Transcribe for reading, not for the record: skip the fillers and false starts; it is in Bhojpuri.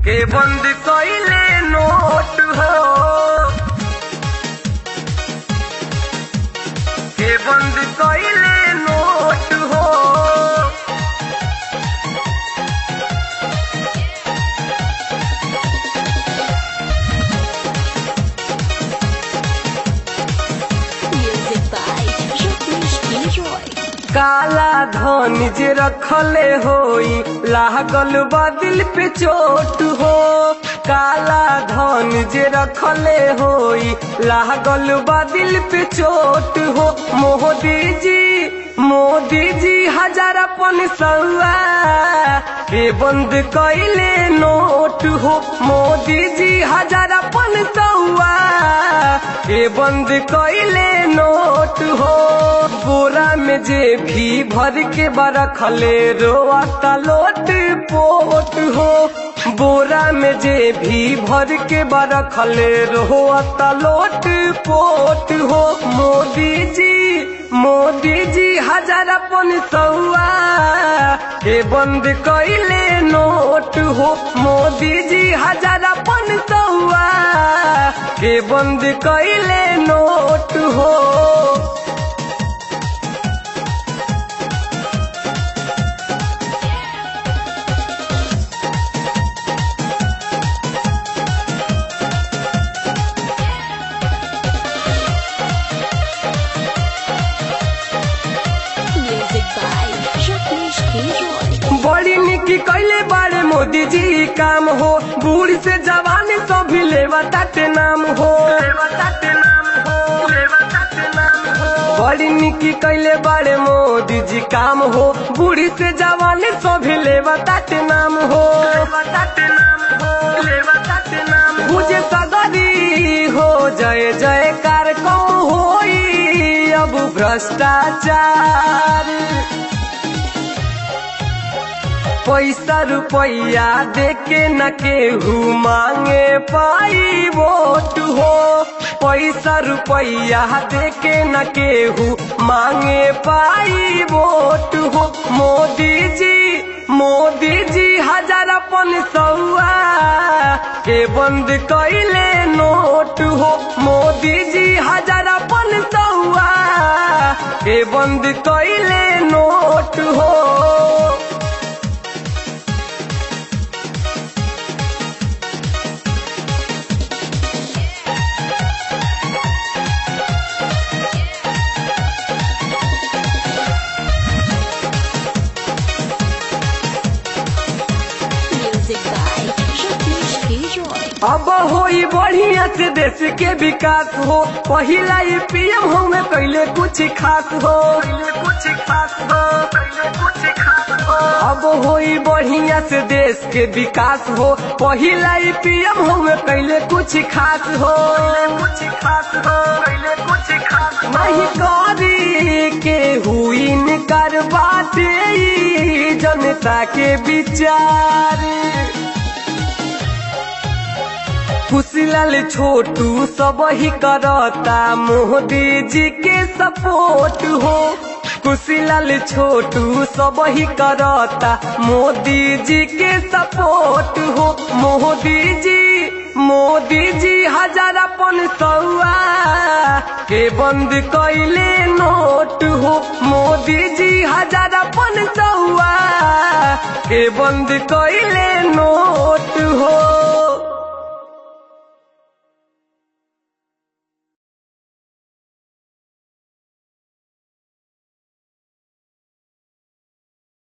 के बंद कइले नोट हो, के बंद कइले नोट हो। काला धन जे रखले होई लागल बा दिल पे चोट हो, काला धन जे रखले होई लागल बा दिल पे चोट हो। मोदी जी हजार सौआ के बंद कइले नोट हो, मोदी जी हजार सौआ के बंद कइले नोट हो। बोरा में जे भी भर के बरखले रोआता लोट पोट हो, बोरा में जे भी भर के बरखले रोआता लोट पोट हो। मोदी जी हजार सौआ के बंद कइले नोट हो, मोदी जी हजार सौआ के बंद कइले नोट हो। बड़ी निकी कइले बारे मोदी जी काम हो, बूढ़ से जवान सभी लेवताते नाम हो। बड़ी निकी कइले बारे मोदी जी काम हो, बूढ़ से जवान सभी लेवताते नाम हो। मुझे सगरी हो जय जयकार कम होई अब भ्रष्टाचार। पैसा रुपया देके न केहू मांगे पाई वोट हो, पैसा रुपया देके न केहू मांगे पाई वोट हो। मोदी जी हजार सौआ के बंद कइले नोट हो, मोदी जी हजार सौआ के बंद कइले नोट हो। अब होई बढ़िया से देश के विकास हो, पहिला पीएम हमें पहले कुछ खास हो। अब होई बढ़िया से देश के विकास हो, पहिला पीएम हमें पहले कुछ खास हो। नहीं करी के हुई इनकार बाटे जनता के विचार। खुशीलाल छोटू सब ही करता मोदी जी के सपोर्ट हो, खुशीलाल छोटू सब ही करता मोदी जी के सपोर्ट हो। मोदी जी हजार सौआ के बंद कइले नोट हो, मोदी जी हजार सौआ के बंद कइले नोट हो।